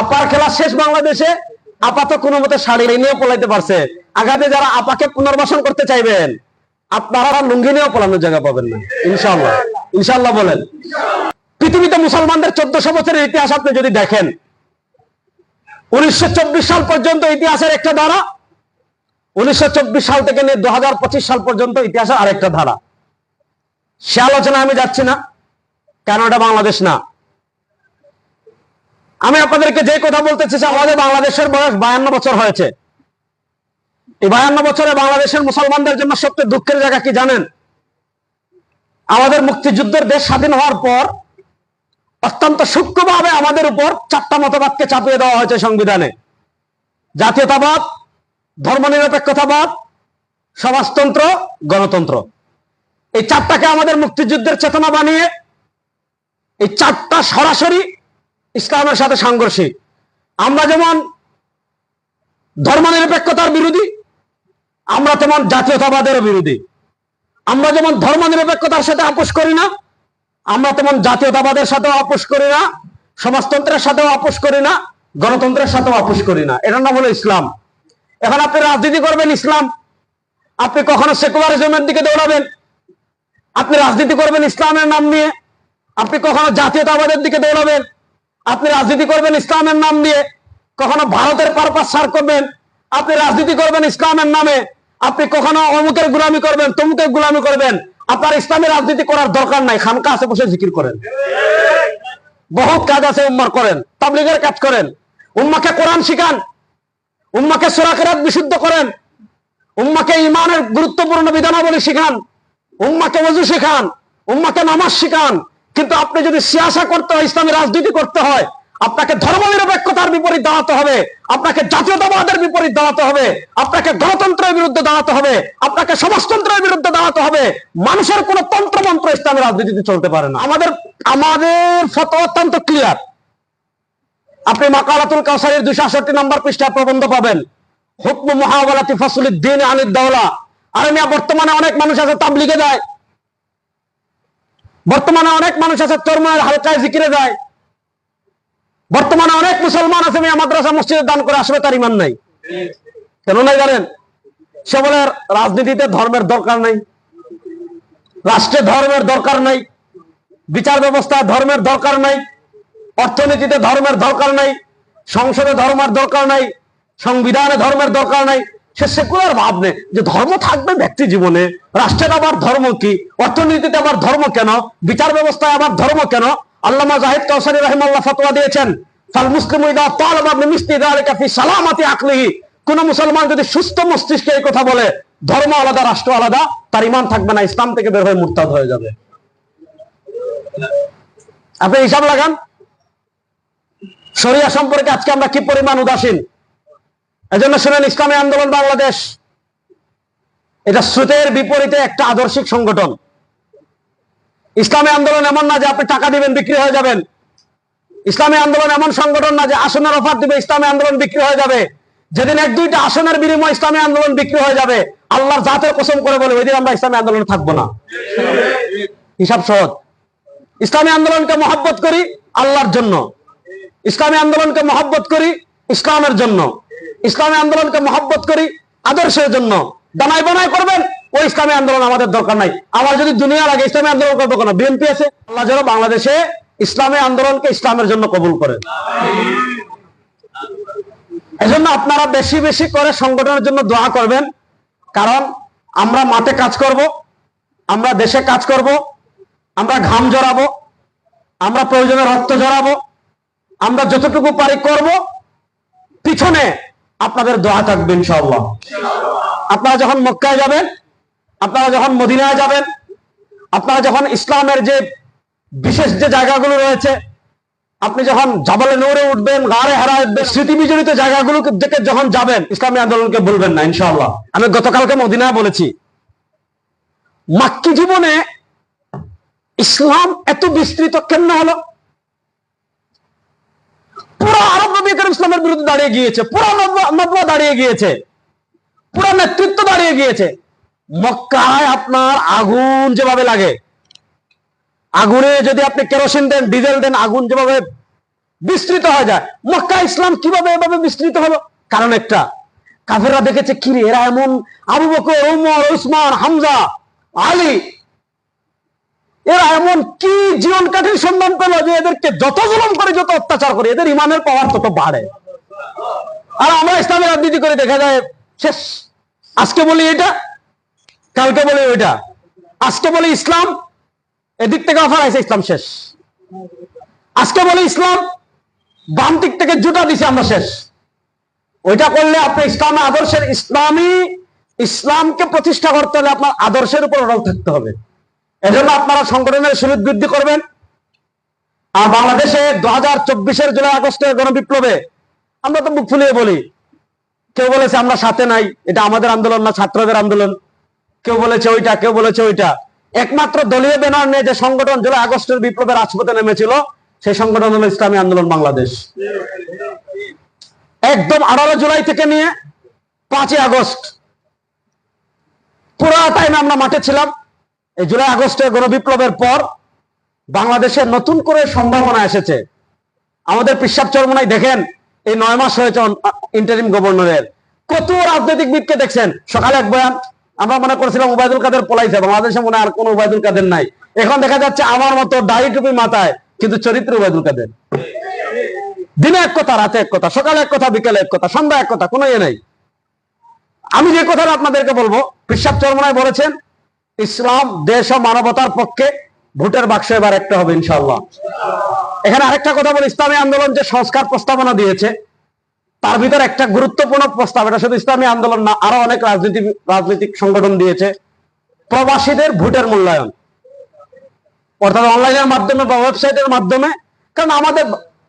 আপার খেলা শেষ বাংলাদেশে। আপা তো কোনো মতে শাড়ি নিয়েও পলাইতে পারছে। আগামী যারা আপাকে পুনর্বাসন করতে চাইবেন, আপনারা লুঙ্গি নিয়েও পলানোর জায়গা পাবেন না ইনশাআল্লাহ। ইনশাআল্লাহ বলেন। পৃথিবীতে মুসলমানদের 1400 বছরের ইতিহাস আপনি যদি দেখেন, 1924 সাল পর্যন্ত ইতিহাসের একটা ধারা, 1924 সাল থেকে নিয়ে 2025 সাল পর্যন্ত ইতিহাসের আরেকটা ধারা। সে আলোচনা আমি যাচ্ছি না, কেন এটা বাংলাদেশ না। আমি আপনাদেরকে যে কথা বলতে চাইছি, আমাদের বাংলাদেশের বয়স 52 বছর হয়েছে। এই 52 বছরে বাংলাদেশের মুসলমানদের জন্য সবচেয়ে দুঃখের জায়গা কি জানেন? আমাদের মুক্তিযুদ্ধের দেশ স্বাধীন হওয়ার পর অত্যন্ত সূক্ষ্মভাবে আমাদের উপর 4টা মতবাদকে চাপিয়ে দেওয়া হয়েছে সংবিধানে: জাতীয়তাবাদ, ধর্মনিরপেক্ষতাবাদ, সমাজতন্ত্র, গণতন্ত্র। এই 4টাকে আমাদের মুক্তিযুদ্ধের চেতনা বানিয়ে এই 4টা সরাসরি ইসলামের সাথে সাংঘর্ষিক। আমরা যেমন ধর্মনিরপেক্ষতার বিরোধী, আমরা তেমন জাতীয়তাবাদের বিরোধী। আমরা যেমন ধর্মনিরপেক্ষতার সাথে আপোষ করি না, আমরা তেমন জাতীয়তাবাদের সাথেও আপোষ করি না, সমাজতন্ত্রের সাথেও আপোষ করি না, গণতন্ত্রের সাথেও আপোষ করি না। এটার নাম হলো ইসলাম। এখন আপনি রাজনীতি করবেন ইসলাম, আপনি কখনো সেকুলারিজমের দিকে দৌড়াবেন। আপনি রাজনীতি করবেন ইসলামের নাম নিয়ে, আপনি কখনো জাতীয়তাবাদের দিকে দৌড়াবেন। আপনি রাজনীতি করবেন ইসলামের নাম দিয়ে, কখনো ভারতের পারপাস সার করবেন। আপনি রাজনীতি করবেন ইসলামের নামে, আপনি কখনো অমুকের গোলামি করবেন, তমুকের গোলামি করবেন। আপনার ইসলামী রাজনীতি করার দরকার নাই, খানকা আছে বসে জিকির করেন। বহুত কাজ আছে, উম্মার করেন, তাবলীগের কাজ করেন, উম্মাকে কোরআন শিখান, উম্মাকে সূরা কিরাত বিশুদ্ধ করেন, উম্মাকে ঈমানের গুরুত্বপূর্ণ বিধানাবলী শিখান, উম্মাকে ওযু শিখান, উম্মাকে নামাজ শিখান। কিন্তু আপনি যদি সিয়াসা করতে হয়, ইসলামী রাজনীতি করতে হয়, আপনাকে ধর্মনিরপেক্ষতার বিপরীত দাঁড়াতে হবে, আপনাকে জাতীয়তাবাদের বিপরীত দাঁড়াতে হবে, আপনাকে গণতন্ত্রের বিরুদ্ধে দাঁড়াতে হবে, আপনাকে সমাজতন্ত্রের বিরুদ্ধে দাঁড়াতে হবে। মানুষের কোন তন্ত্রমন্ত্র ইসলামী রাজনীতিতে চলতে পারে না। আমাদের ফতোয়া অত্যন্ত ক্লিয়ার। আপনি মাকালাতুল কাউসারের 268 নম্বর পৃষ্ঠায় প্রবন্ধ পাবেন, হুকম মুহাওয়ালাতি ফাসলিদ দ্বীন আনিদ দাওলা। আর বর্তমানে অনেক মানুষ আছে তাবলীগে যায়, বর্তমানে অনেক মানুষ আছে চরমায়ের হালকায় জিকিরে যায়, বর্তমানে অনেক মুসলমান আছে মাদ্রাসা মসজিদে দান করে আসবে, তার ঈমান নাই। কেন নাই জানেন? সে বলে রাজনীতিতে ধর্মের দরকার নাই, রাষ্ট্রে ধর্মের দরকার নাই, বিচার ব্যবস্থায় ধর্মের দরকার নাই, অর্থনীতিতে ধর্মের দরকার নাই, সংসদে ধর্মের দরকার নাই, সংবিধানে ধর্মের দরকার নাই। সে সেকুলার ভাবনে যে ধর্ম থাকবে ব্যক্তি জীবনে, রাষ্ট্রের আবার ধর্ম কি, অর্থনীতিতে আবার ধর্ম কেন, বিচার ব্যবস্থায় আবার ধর্ম কেন। আল্লামা জাহিদ কাউসারী রাহিমাহুল্লাহ ফতোয়া দিয়েছেন, ফাল মুসলিমু ইযা তালাবা বিমিসলি যালিকা ফি সালামাতি আকলিহি। কোন মুসলমান যদি সুস্থ মস্তিষ্কে এই কথা বলে, ধর্ম আলাদা রাষ্ট্র আলাদা, তার ঈমান থাকবে না, ইসলাম থেকে বের হয়ে মুরতাদ হয়ে যাবে। আপনি হিসাব লাগান শরিয়া সম্পর্কে আজকে আমরা কি পরিমাণ উদাসীন। এজন্য শুনেন, ইসলামী আন্দোলন বাংলাদেশ এটা স্রোতের বিপরীতে একটা আদর্শিক সংগঠন। ইসলামী আন্দোলন এমন না যে আপনি টাকা দিবেন বিক্রি হয়ে যাবেন। ইসলামী আন্দোলন এমন সংগঠন না যে আসনের অফার দিবে ইসলামী আন্দোলন বিক্রি হয়ে যাবে। যেদিন 1-2টা আসনের বিনিময়ে ইসলামী আন্দোলন বিক্রি হয়ে যাবে, আল্লাহর জাতের কসম করে বলে ওই দিন আমরা ইসলামী আন্দোলনে থাকবো না। হিসাব সহজ। ইসলামী আন্দোলনকে মহব্বত করি আল্লাহর জন্য, ইসলামী আন্দোলনকে মহব্বত করি ইসলামের জন্য, ইসলামী আন্দোলনকে মহব্বত করি আদর্শের জন্য। দানাই বানাই করবেন ওই ইসলামী আন্দোলন আমাদের দরকার নাই। আমার যদি দুনিয়া লাগে ইসলামী আন্দোলন করবো কেন? বিএনপি আছে। আল্লাহ যেন বাংলাদেশে ইসলামী আন্দোলনকে ইসলামের জন্য কবুল করেন। এজন্য আপনারা বেশি বেশি করে সংগঠনের জন্য দোয়া করবেন। কারণ আমরা মাঠে কাজ করব, আমরা দেশে কাজ করব, আমরা ঘাম জড়াবো, আমরা প্রয়োজনে রক্ত জড়াবো, আমরা যতটুকু পারি করব। পিছনে আপনাদের দোয়া থাকবে ইনশাআল্লাহ। আপনারা যখন মক্কায় যাবেন, আপনারা যখন মদিনায় যাবেন, আপনারা যখন ইসলামের যে বিশেষ যে জায়গাগুলো রয়েছে, আপনি যখন জাবালে নূরে উঠবেন, গারে হেরা উঠবেন, স্মৃতি বিজড়িত জায়গাগুলো দেখে যখন যাবেন, ইসলামী আন্দোলনকে বলবেন না ইনশাআল্লাহ। আমি গতকালকে মদিনায় বলেছি, মাক্কি জীবনে ইসলাম এত বিস্তৃত কেন হলো? পুরো আরব নবী করিম ইসলামের বিরুদ্ধে দাঁড়িয়ে গিয়েছে, পুরো নবুয়া দাঁড়িয়ে গিয়েছে, পুরো নেতৃত্ব দাঁড়িয়ে গিয়েছে। মক্কায় আপনার আগুন যেভাবে লাগে, আগুনে যদি আপনি কেরোসিন দেন, ডিজেল দেন, আগুন যেভাবে বিস্তৃত হয়ে যায়। মক্কা ইসলাম কিভাবে এভাবে বিস্তৃত হলো? কারণ একটা, কাফেররা দেখেছে কিরে এরা এমন, আবু বকর, ওমর, উসমান, হামজা, আলী, এরা এমন কি জীবন কাঠির সন্ধান পেল যে এদেরকে যত জুলুম করে, যত অত্যাচার করে, এদের ইমানের পাওয়ার তত বাড়ে। আর আমরা ইসলামের রাজনীতি করে দেখা যায় শেষ। আজকে বলি এটা, কালকে বলি ওইটা। আজকে বলি ইসলাম, এদিক থেকে অফার আছে, ইসলাম শেষ। আজকে বলি ইসলাম, বাম দিক থেকে জুটা দিছে, আমরা শেষ। ওইটা করলে আপনি ইসলামের আদর্শের, ইসলামকে প্রতিষ্ঠা করতে হলে আপনার আদর্শের উপর অটল থাকতে হবে। এজন্য আপনারা সংগঠনের সুবিধা বৃদ্ধি করবেন। আর বাংলাদেশে 2024-এর জুলাই আগস্টের গণবিপ্লবে আমরা তো মুখ ফুলিয়ে বলি, কেউ বলেছে আমরা সাথে নাই, এটা আমাদের আন্দোলন না, ছাত্রদের আন্দোলন। কেউ বলেছে ওইটা, কেউ বলেছে ওইটা। একমাত্র দলীয় ব্যানার নিয়ে যে সংগঠন জুলাই আগস্টের বিপ্লবের রাজপথে নেমেছিল, সেই সংগঠন হলো ইসলামী আন্দোলন বাংলাদেশ। একদম 18 জুলাই থেকে নিয়ে 5 আগস্ট পুরো টাইম আমরা মাঠে ছিলাম। এই জুলাই আগস্টের গণবিপ্লবের পর বাংলাদেশে নতুন করে সম্ভাবনা এসেছে। আমাদের পেশাব চরমনায় দেখেন, এই 9 মাস হয়েছে ইন্টারিম গভর্নরের, কত রাজনৈতিকবিদকে দেখছেন। সকালে এক বয়ান, আমরা মনে করছিলাম ওবায়দুল কাদের পলাইছে, বাংলাদেশে মনে আর কোন ওবায়দুল কাদের নাই। এখন দেখা যাচ্ছে আমার মতো দাড়ি টুপি মাথায়, কিন্তু চরিত্র ওবায়দুল কাদের। দিনে এক কথা, রাতে এক কথা, সকালে এক কথা, বিকেলে এক কথা, সন্ধ্যা এক কথা, কোনো ইয়ে নাই। আমি যে কথাটা আপনাদেরকে বলবো, পেশাব চরমনায় বলেছেন ইসলাম, দেশ ও মানবতার পক্ষে, ভোটের বাক্স এবার একটা হবে ইনশাআল্লাহ। এখানে আরেকটা কথা বলি, ইসলামী আন্দোলন যে সংস্কার প্রস্তাবনা দিয়েছে, তার ভিতরে একটা গুরুত্বপূর্ণ প্রস্তাব, এটা শুধু ইসলামী আন্দোলন না, আরো অনেক রাজনৈতিক সংগঠন দিয়েছে, প্রবাসীদের ভোটের মূল্যায়ন, অর্থাৎ অনলাইনের মাধ্যমে বা ওয়েবসাইটের মাধ্যমে। কারণ আমাদের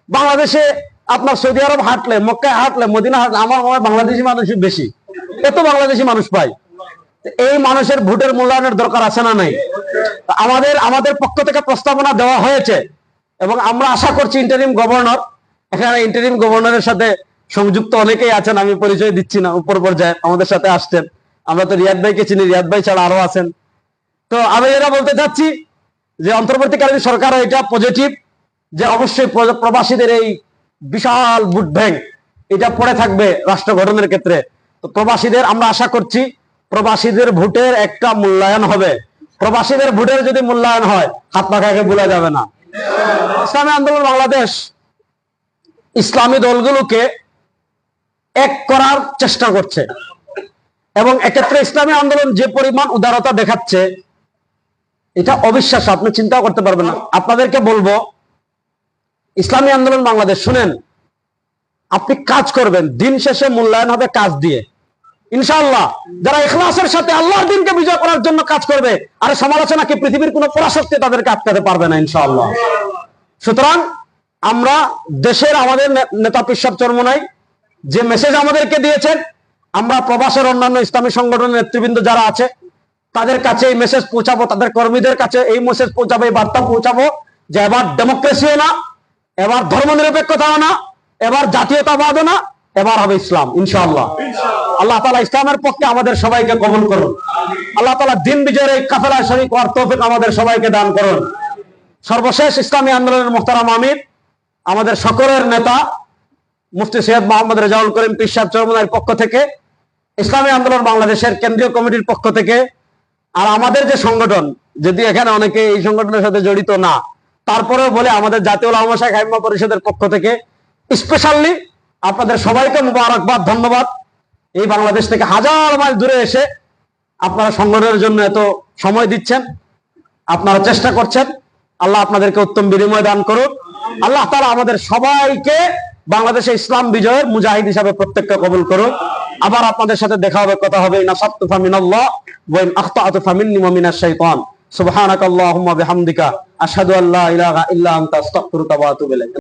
বাংলাদেশে আপনার সৌদি আরব হাঁটলে, মক্কায় হাঁটলে, মদিনা হাঁটলে, আমার মনে হয় বাংলাদেশি মানুষই বেশি, এত বাংলাদেশি মানুষ পাই। এই মানুষের ভোটের মূল্যায়নের দরকার আছে না নাই? আমাদের পক্ষ থেকে প্রস্তাবনা দেওয়া হয়েছে এবং আমরা আশা করছি ইন্টারিম গভর্নর, এখানে ইন্টারিম গভর্নরের সাথে সংযুক্ত অনেকেই আছেন, আমি পরিচয় দিচ্ছি না, উপর পর্যায়ে আমাদের সাথে আসছেন। আমরা তো রিয়াদ ভাইকে চিনি, রিয়াদ ভাই ছাড়া আরো আছেন। তো আমি এটা বলতে চাচ্ছি যে অন্তর্বর্তীকালীন সরকার এটা পজিটিভ, যে অবশ্যই প্রবাসীদের এই বিশাল ভোট ব্যাংক এটা পড়ে থাকবে রাষ্ট্র গঠনের ক্ষেত্রে। তো প্রবাসীদের আমরা আশা করছি প্রবাসীদের ভোটের একটা মূল্যায়ন হবে। প্রবাসীদের ভোটের যদি মূল্যায়ন হয়, হাত পাখাকে ভুলা যাবে না। ইসলামী আন্দোলন বাংলাদেশ ইসলামী দলগুলোকে এক করার চেষ্টা করছে এবং এক্ষেত্রে ইসলামী আন্দোলন যে পরিমাণ উদারতা দেখাচ্ছে, এটা অবিশ্বাস্য, আপনি চিন্তাও করতে পারবেন না। আপনাদেরকে বলবো, ইসলামী আন্দোলন বাংলাদেশ শুনেন, আপনি কাজ করবেন, দিন শেষে মূল্যায়ন হবে কাজ দিয়ে ইনশাআল্লাহ। যারা ইখলাসের সাথে আল্লাহর দিনকে বিজয় করার জন্য কাজ করবে, আর সমালোচনা কি পৃথিবীর কোন পরাশক্তি তাদেরকে আটকাতে পারবে না ইনশাআল্লাহ। সুতরাং আমরা দেশের আমাদের নেতা পেশাব চরমনাই যে মেসেজ আমাদেরকে দিয়েছেন, আমরা প্রবাসের অন্যান্য ইসলামী সংগঠনের নেতৃবৃন্দ যারা আছে তাদের কাছে এই মেসেজ পৌঁছাবো, তাদের কর্মীদের কাছে এই মেসেজ পৌঁছাবো, এই বার্তা পৌঁছাবো যে এবার ডেমোক্রেসিও না, এবার ধর্মনিরপেক্ষতাও না, এবার জাতীয়তাবাদও না, এবার হবে ইসলাম ইনশাআল্লাহ। আল্লাহ তাআলা ইসলামের পক্ষে আমাদের সবাইকে কবুল করুন। আল্লাহ তাআলা দিন বিজয়ের এই কাফেলায় শরীক হওয়ার তৌফিক আমাদের সবাইকে দান করুন। সর্বশেষ ইসলামী আন্দোলনের মুহতারাম আমির, আমাদের সকলের নেতা মুফতি সৈয়দ মোহাম্মদ রেজাউল করিম পীর সাহেব চরমনাইয়ের পক্ষ থেকে, ইসলামী আন্দোলন বাংলাদেশের কেন্দ্রীয় কমিটির পক্ষ থেকে, আর আমাদের যে সংগঠন, যদি এখানে অনেকে এই সংগঠনের সাথে জড়িত না, তারপরেও বলে আমাদের জাতীয় উলামা শাইখ আইম্মা পরিষদের পক্ষ থেকে স্পেশালি আপনাদের সবাইকে মুবারকবাদ, ধন্যবাদ। এই বাংলাদেশ থেকে হাজার মাইল দূরে এসে আপনারা সংগঠনের জন্য এত সময় দিচ্ছেন, আপনারা চেষ্টা করছেন। আল্লাহ আপনাদেরকে উত্তম বিনিময় দান করুন। আল্লাহ তাআলা আমাদের সবাইকে বাংলাদেশে ইসলাম বিজয়ের মুজাহিদ হিসাবে প্রত্যেককে কবুল করুন। আবার আপনাদের সাথে দেখা হবে, কথা হবে। নাসাবতু ফামিনাল্লাহ ওয়া ইন আখতাতু ফামিন্নি ওয়া মিনাশ শাইতান। সুবহানাকাল্লাহুম্মা বিহামদিকা আশহাদু আল্লা ইলাহা ইল্লা আনতা আস্তাগফিরুকা ওয়া আতুবু ইলাইক।